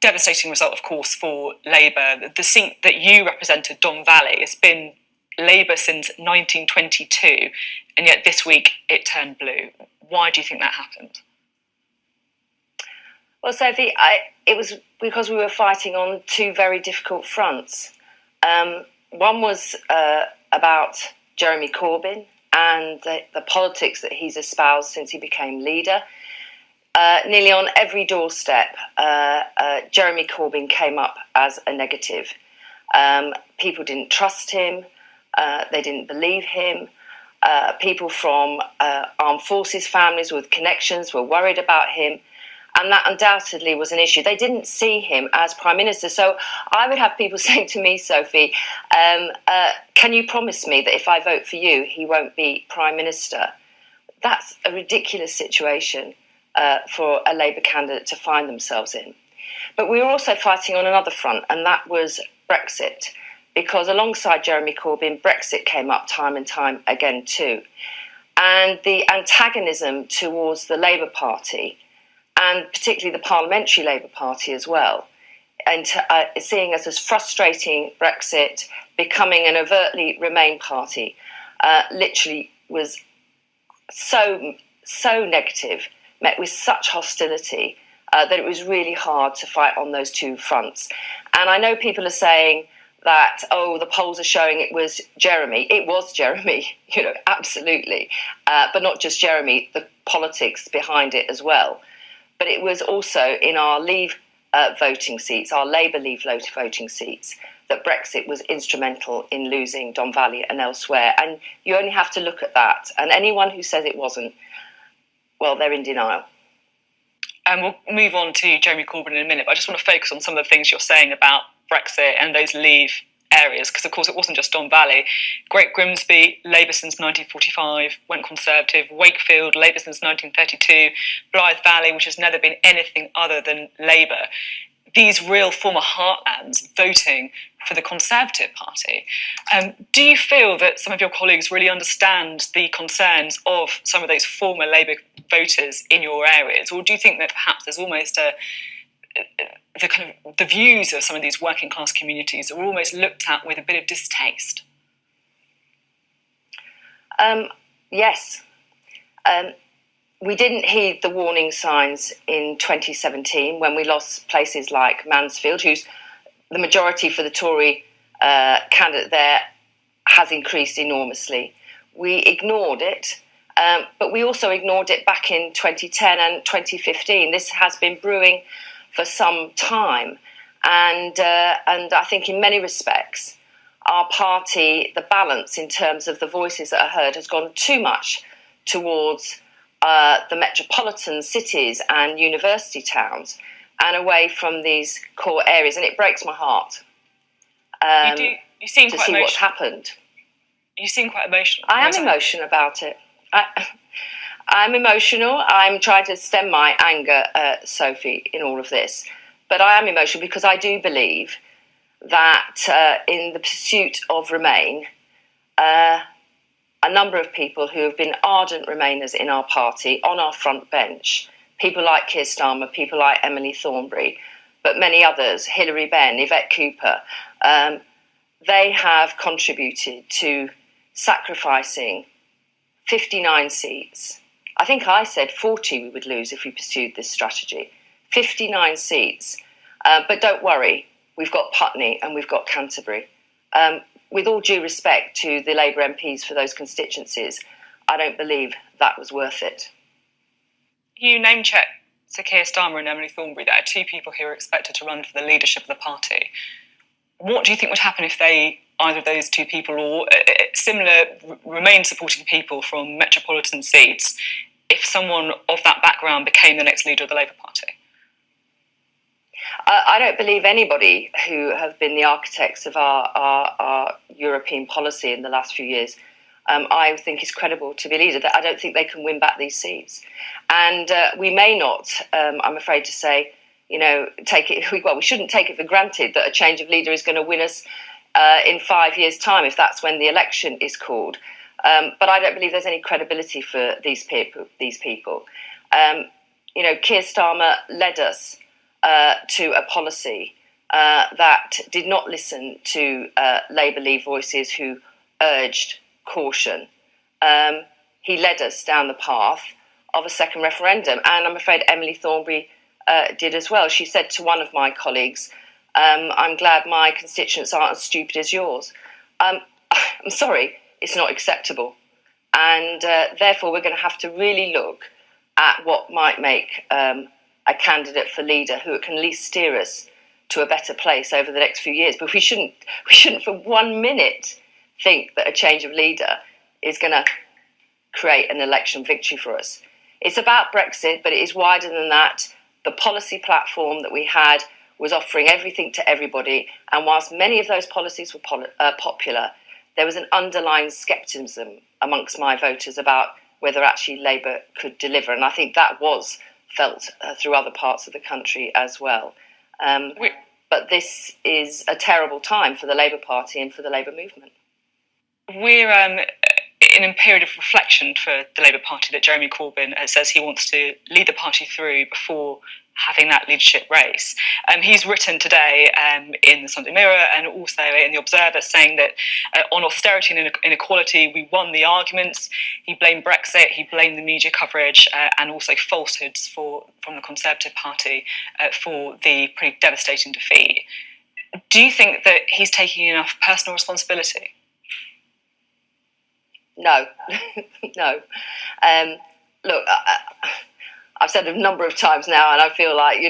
devastating result, of course, for Labour. The seat that you represented, Don Valley, has been Labour since 1922, and yet this week it turned blue. Why do you think that happened? Well, Sophie, it was because we were fighting on two very difficult fronts. One was about Jeremy Corbyn and the politics that he's espoused since he became leader. Nearly on every doorstep, Jeremy Corbyn came up as a negative. People didn't trust him. They didn't believe him. People from armed forces families with connections were worried about him. And that undoubtedly was an issue. They didn't see him as Prime Minister. So I would have people saying to me, Sophie, can you promise me that if I vote for you, he won't be Prime Minister? That's a ridiculous situation for a Labour candidate to find themselves in. But we were also fighting on another front, and that was Brexit, because alongside Jeremy Corbyn, Brexit came up time and time again too. And the antagonism towards the Labour Party, and particularly the parliamentary Labour Party as well, and seeing us as frustrating Brexit, becoming an overtly Remain party, literally was so negative, met with such hostility, that it was really hard to fight on those two fronts. And I know people are saying that, oh, the polls are showing it was Jeremy. It was Jeremy, absolutely. But not just Jeremy, the politics behind it as well. But it was also in our Leave voting seats, our Labour Leave voting seats, that Brexit was instrumental in losing Don Valley and elsewhere. And you only have to look at that. And anyone who says it wasn't, well, they're in denial. And we'll move on to Jeremy Corbyn in a minute, but I just want to focus on some of the things you're saying about Brexit and those Leave areas, because of course it wasn't just Don Valley. Great Grimsby, Labour since 1945, went Conservative. Wakefield, Labour since 1932. Blythe Valley, which has never been anything other than Labour. These real former heartlands voting for the Conservative Party. Do you feel that some of your colleagues really understand the concerns of some of those former Labour voters in your areas, or do you think that perhaps there's almost the views of some of these working class communities are almost looked at with a bit of distaste? Yes. We didn't heed the warning signs in 2017 when we lost places like Mansfield, who's the majority for the Tory candidate there has increased enormously. We ignored it, but we also ignored it back in 2010 and 2015. This has been brewing for some time, and I think in many respects our party, the balance in terms of the voices that are heard has gone too much towards the metropolitan cities and university towns and away from these core areas, and it breaks my heart you seem to quite see emotional. what's happened. You seem quite emotional. I am emotional about it. I'm emotional. I'm trying to stem my anger, Sophie, in all of this. But I am emotional because I do believe that in the pursuit of Remain, a number of people who have been ardent Remainers in our party, on our front bench, people like Keir Starmer, people like Emily Thornberry, but many others, Hilary Benn, Yvette Cooper, they have contributed to sacrificing 59 seats. I think I said 40 we would lose if we pursued this strategy. 59 seats. But don't worry, we've got Putney and we've got Canterbury. With all due respect to the Labour MPs for those constituencies, I don't believe that was worth it. You name-check Sir Keir Starmer and Emily Thornberry. There are two people who are expected to run for the leadership of the party. What do you think would happen if either of those two people or similar Remain supporting people from metropolitan seats, if someone of that background became the next leader of the Labour Party? I don't believe anybody who have been the architects of our European policy in the last few years, I think is credible to be leader. I don't think they can win back these seats. And we may not, I'm afraid to say, take it, we shouldn't take it for granted that a change of leader is going to win us in 5 years' time, if that's when the election is called. But I don't believe there's any credibility for these people. Keir Starmer led us to a policy that did not listen to Labour Leave voices who urged caution. He led us down the path of a second referendum, and I'm afraid Emily Thornberry did as well. She said to one of my colleagues, I'm glad my constituents aren't as stupid as yours. I'm sorry, it's not acceptable. And therefore, we're going to have to really look at what might make a candidate for leader who can at least steer us to a better place over the next few years. But we shouldn't for 1 minute think that a change of leader is going to create an election victory for us. It's about Brexit, but it is wider than that. The policy platform that we had was offering everything to everybody, and whilst many of those policies were popular, there was an underlying scepticism amongst my voters about whether actually Labour could deliver, and I think that was felt through other parts of the country as well. But this is a terrible time for the Labour Party and for the Labour movement. We're in a period of reflection for the Labour Party that Jeremy Corbyn says he wants to lead the party through before having that leadership race. He's written today in the Sunday Mirror and also in the Observer saying that on austerity and inequality we won the arguments. He blamed Brexit, he blamed the media coverage and also falsehoods from the Conservative Party for the pretty devastating defeat. Do you think that he's taking enough personal responsibility? No, no. Look, I've said it a number of times now, and I feel like,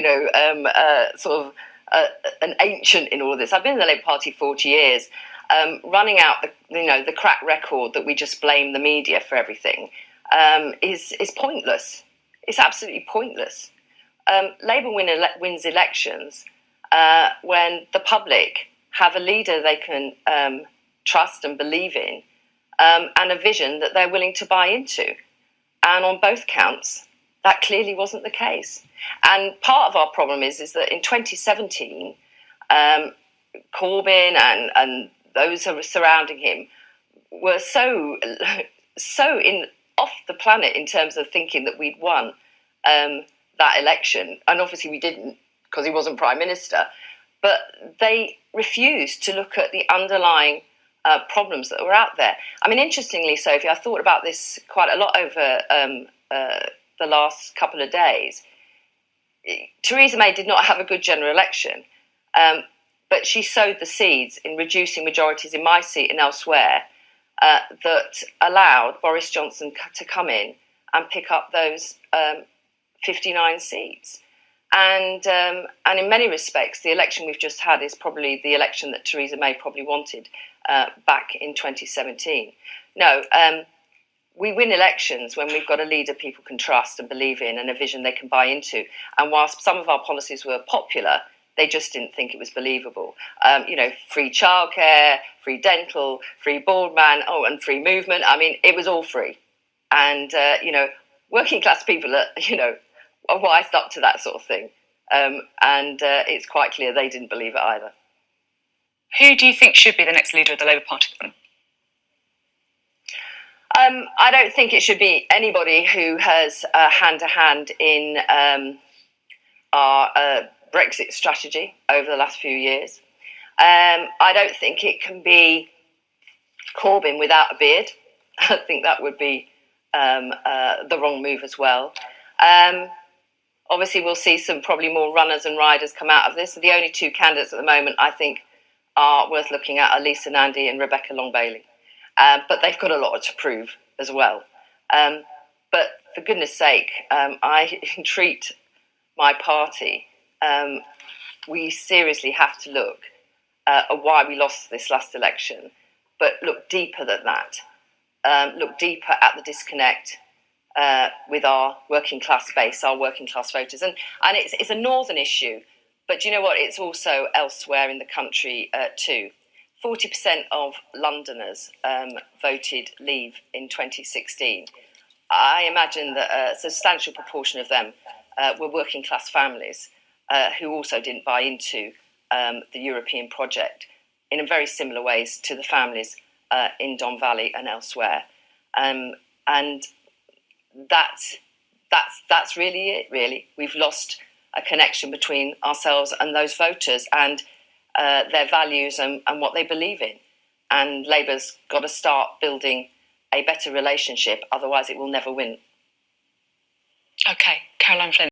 sort of an ancient in all of this. I've been in the Labour Party 40 years. Running out, the crack record that we just blame the media for everything is pointless. It's absolutely pointless. Labour wins elections when the public have a leader they can trust and believe in, and a vision that they're willing to buy into. And on both counts, that clearly wasn't the case. And part of our problem is that in 2017, Corbyn and those who were surrounding him were so off the planet in terms of thinking that we'd won that election. And obviously we didn't, because he wasn't Prime Minister. But they refused to look at the underlying problems that were out there. I mean, interestingly, Sophie, I thought about this quite a lot over the last couple of days. Theresa May did not have a good general election, but she sowed the seeds in reducing majorities in my seat and elsewhere that allowed Boris Johnson to come in and pick up those 59 seats. And in many respects, the election we've just had is probably the election that Theresa May probably wanted back in 2017. No, we win elections when we've got a leader people can trust and believe in and a vision they can buy into. And whilst some of our policies were popular, they just didn't think it was believable. Free childcare, free dental, free broadband, and free movement. I mean, it was all free. And, working class people are wised up to that sort of thing. And it's quite clear they didn't believe it either. Who do you think should be the next leader of the Labour Party then? I don't think it should be anybody who has hand-to-hand in our Brexit strategy over the last few years. I don't think it can be Corbyn without a beard. I think that would be the wrong move as well. Obviously, we'll see some probably more runners and riders come out of this. The only two candidates at the moment, I think, are worth looking at are Lisa Nandy and Rebecca Long-Bailey. But they've got a lot to prove as well. But for goodness sake, I entreat my party. We seriously have to look at why we lost this last election, but look deeper than that. Look deeper at the disconnect with our working class base, our working class voters. And it's a northern issue, but do you know what? It's also elsewhere in the country too. 40% of Londoners voted Leave in 2016. I imagine that a substantial proportion of them were working class families who also didn't buy into the European project in very similar ways to the families in Don Valley and elsewhere. And that's really it, really. We've lost a connection between ourselves and those voters and their values and what they believe in. And Labour's got to start building a better relationship, otherwise it will never win. Okay, Caroline Flint.